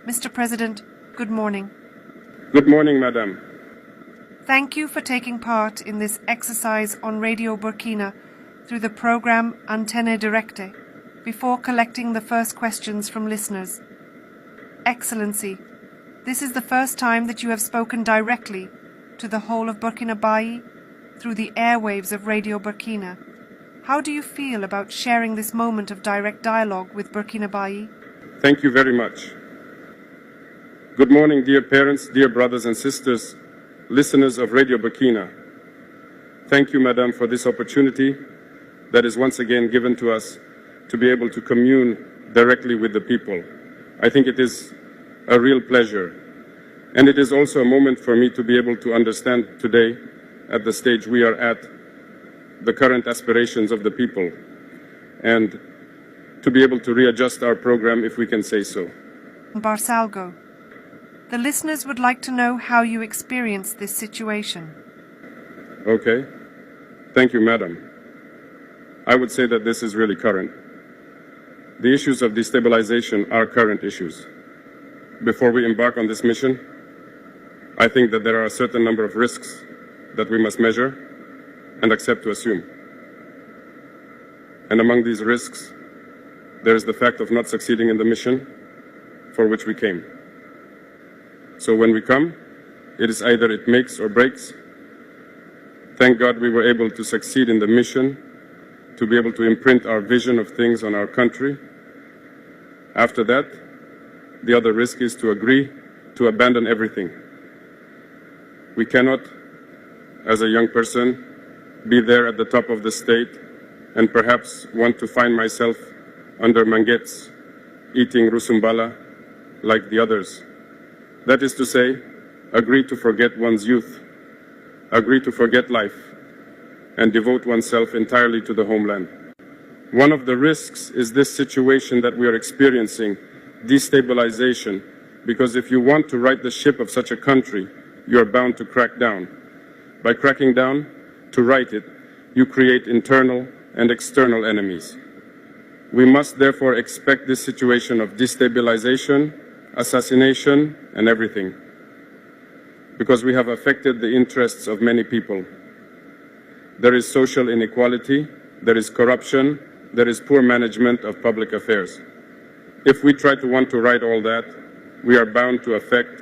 Mr. President, good morning. Good morning, Madam. Thank you for taking part in this exercise on Radio Burkina through the program Antenne Directe before collecting the first questions from listeners. Excellency, this is the first time that you have spoken directly to the whole of Burkina Faso through the airwaves of Radio Burkina. How do you feel about sharing this moment of direct dialogue with Burkina Faso? Thank you very much. Good morning, dear parents, dear brothers and sisters, listeners of Radio Burkina. Thank you, Madam, for this opportunity that is once again given to us to be able to commune directly with the people. I think it is a real pleasure. And it is also a moment for me to be able to understand today, at the stage we are at, the current aspirations of the people, and to be able to readjust our program, if we can say so. Barsalgo, the listeners would like to know how you experienced this situation. Okay. Thank you, Madam. I would say that this is really current. The issues of destabilization are current issues. Before we embark on this mission, I think that there are a certain number of risks that we must measure and accept to assume. And among these risks, there is the fact of not succeeding in the mission for which we came. So when we come, it is either it makes or breaks. Thank God we were able to succeed in the mission, to be able to imprint our vision of things on our country. After that, the other risk is to agree to abandon everything. We cannot, as a young person, be there at the top of the state and perhaps want to find myself under manguettes, eating rusumbala like the others. That is to say, agree to forget one's youth, agree to forget life, and devote oneself entirely to the homeland. One of the risks is this situation that we are experiencing, destabilization, because if you want to right the ship of such a country, you are bound to crack down. By cracking down, to right it, you create internal and external enemies. We must therefore expect this situation of destabilization, assassination, and everything, because we have affected the interests of many people. There is social inequality, there is corruption, there is poor management of public affairs. If we try to want to right all that, we are bound to affect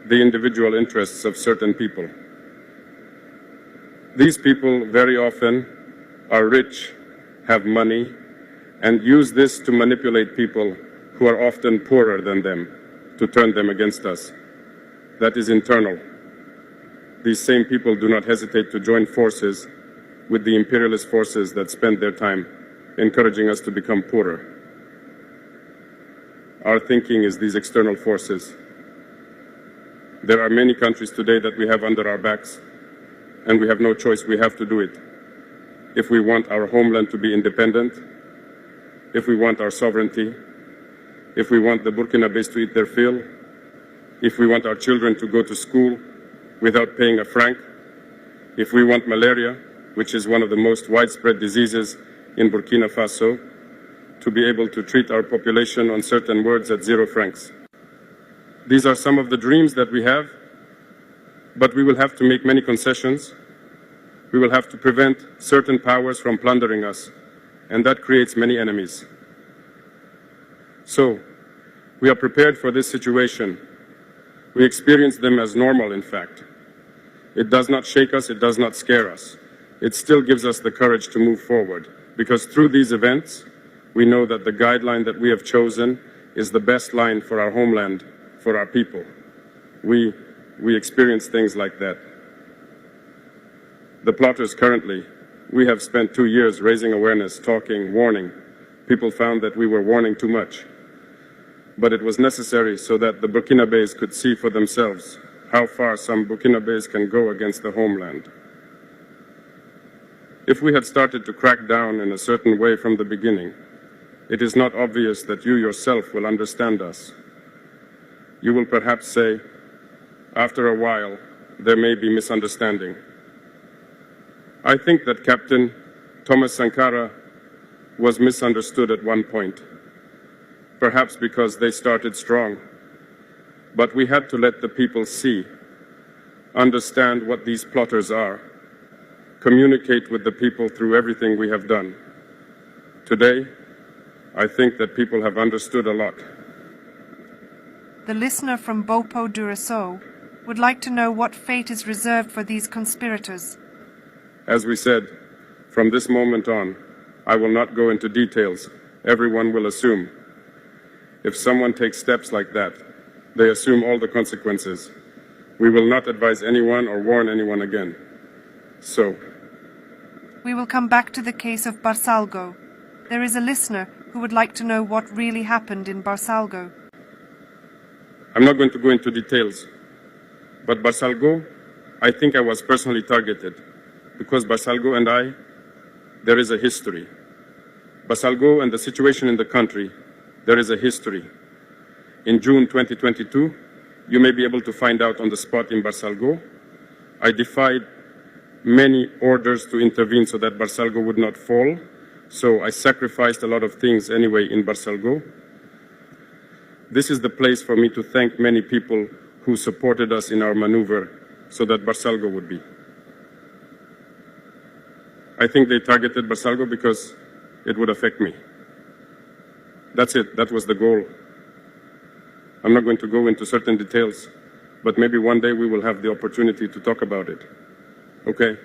the individual interests of certain people. These people very often are rich, have money, and use this to manipulate people who are often poorer than them, to turn them against us. That is internal. These same people do not hesitate to join forces with the imperialist forces that spend their time encouraging us to become poorer. Our thinking is these external forces. There are many countries today that we have under our backs, and we have no choice, we have to do it. If we want our homeland to be independent, if we want our sovereignty, if we want the Burkinabés to eat their fill, if we want our children to go to school without paying a franc, if we want malaria, which is one of the most widespread diseases in Burkina Faso, to be able to treat our population on certain words at 0 francs. These are some of the dreams that we have, but we will have to make many concessions. We will have to prevent certain powers from plundering us, and that creates many enemies. So, we are prepared for this situation. We experience them as normal, in fact. It does not shake us, it does not scare us. It still gives us the courage to move forward, because through these events, we know that the guideline that we have chosen is the best line for our homeland, for our people. We experience things like that. The plotters currently, we have spent 2 years raising awareness, talking, warning. People found that we were warning too much. But it was necessary so that the Burkinabés could see for themselves how far some Burkinabés can go against the homeland. If we had started to crack down in a certain way from the beginning, it is not obvious that you yourself will understand us. You will perhaps say, after a while, there may be misunderstanding. I think that Captain Thomas Sankara was misunderstood at one point, perhaps because they started strong But we had to let the people see, understand what these plotters are, communicate with the people through everything we have done. Today, I think that people have understood a lot. The listener from Bopo Duraso would like to know what fate is reserved for these conspirators. As we said, from this moment on, I will not go into details. Everyone will assume. If someone takes steps like that, they assume all the consequences. We will not advise anyone or warn anyone again. So, we will come back to the case of Barsalgo. There is a listener who would like to know what really happened in Barsalgo. I'm not going to go into details, but Barsalgo, I think I was personally targeted because Barsalgo and I, there is a history. Barsalgo and the situation in the country, there is a history. In June 2022, you may be able to find out on the spot in Barsalgo, I defied many orders to intervene so that Barsalgo would not fall. So I sacrificed a lot of things anyway in Barsalgo. This is the place for me to thank many people who supported us in our maneuver so that Barsalgo would be. I think they targeted Barsalgo because it would affect me. That's it. That was the goal. I'm not going to go into certain details, but maybe one day we will have the opportunity to talk about it. Okay?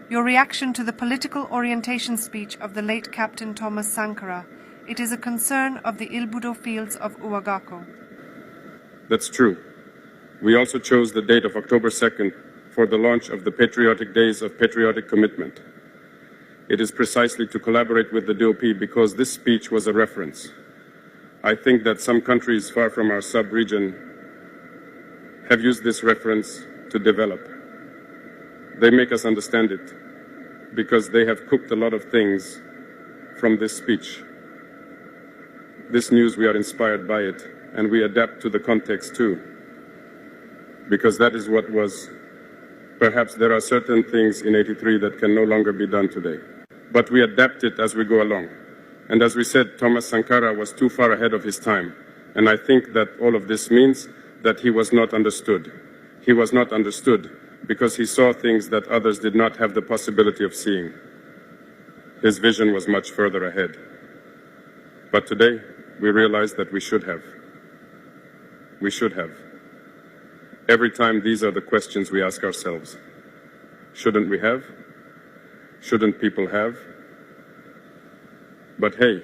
Your reaction to the political orientation speech of the late Captain Thomas Sankara. It is a concern of the Ilbudo fields of Uwagako. That's true. We also chose the date of October 2nd for the launch of the Patriotic Days of Patriotic Commitment. It is precisely to collaborate with the DOP because this speech was a reference. I think that some countries far from our sub-region have used this reference to develop. They make us understand it because they have cooked a lot of things from this speech. This news, we are inspired by it, and we adapt to the context too, because that is what was. Perhaps there are certain things in 83 that can no longer be done today, but we adapt it as we go along. And as we said, Thomas Sankara was too far ahead of his time, and I think that all of this means that he was not understood. He was not understood because he saw things that others did not have the possibility of seeing. His vision was much further ahead. But today, we realize that we should have. We should have. Every time these are the questions we ask ourselves. Shouldn't we have? Shouldn't people have? But hey,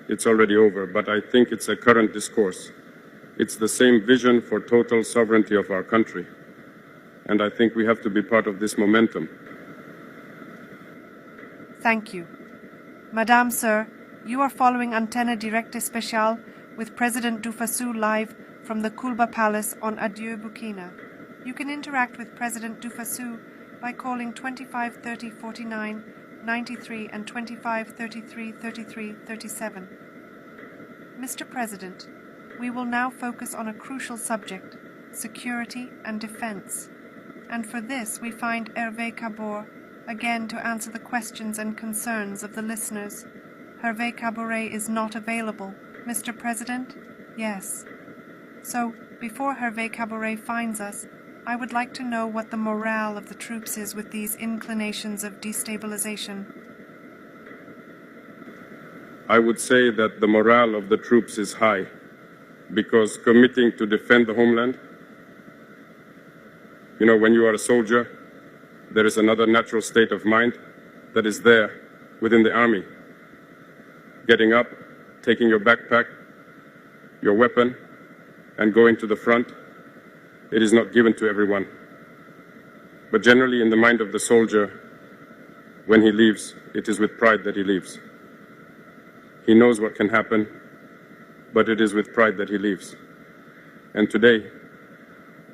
it's already over, but I think it's a current discourse. It's the same vision for total sovereignty of our country. And I think we have to be part of this momentum. Thank you. Madame, Sir, you are following Antenne Directe Special with President Dufasu live from the Kulba Palace on Adieu Burkina. You can interact with President Dufasu by calling 25 30 49 93 and 25 33 33 37. Mr. President, we will now focus on a crucial subject, security and defense. And for this we find Hervé Cabor again to answer the questions and concerns of the listeners. Hervé Caboret is not available. Mr. President? Yes. So, before Hervé Caboret finds us, I would like to know what the morale of the troops is with these inclinations of destabilization. I would say that the morale of the troops is high, because committing to defend the homeland, you know, when you are a soldier, there is another natural state of mind that is there within the army. Getting up, taking your backpack, your weapon, and going to the front, it is not given to everyone. But generally in the mind of the soldier, when he leaves, it is with pride that he leaves. He knows what can happen, but it is with pride that he leaves. And today,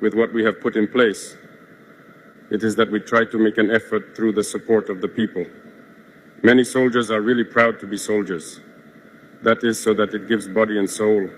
with what we have put in place, it is that we try to make an effort through the support of the people. Many soldiers are really proud to be soldiers. That is so that it gives body and soul